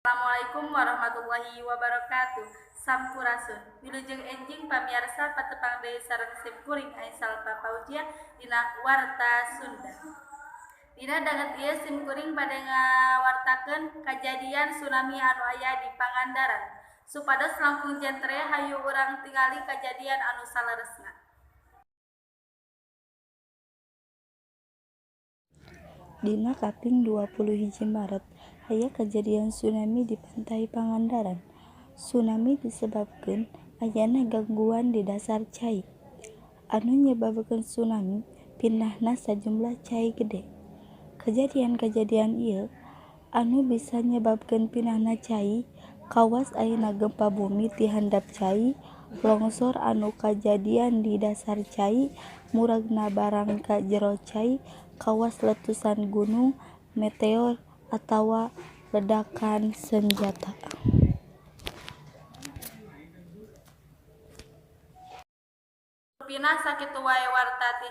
Assalamualaikum warahmatullahi wabarakatuh. Sampurasun. Wilujeng enjing pamiarsa patepang deui sareng simkuring aisal papaujian dina warta Sunda. Dina danget ieu simkuring bade ngawartakeun kajadian tsunami anu aya di Pangandaran. Supados langkung jentre hayu urang tingali kajadian anu saleresna. Dina kaping 21 Maret, aya kajadian tsunami di pantai Pangandaran. Tsunami disebabkeun ayana gangguan di dasar cai. Anu nyebabkeun tsunami pindahna sajumlah cai gede. Kajadian-kajadian ieu anu bisa nyebabkeun pindahna cai kawas ayeuna gempa bumi ti handap cai, longsor anu kajadian di dasar cai, muragna barang ka jero cai, kawas letusan gunung, meteor, atawa ledakan senjata. Rupina sakitu wae warta ti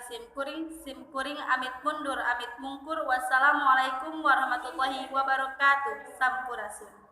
simkuring amit mundur amit mungkur. Wassalamualaikum warahmatullahi wabarakatuh. Sampurasun.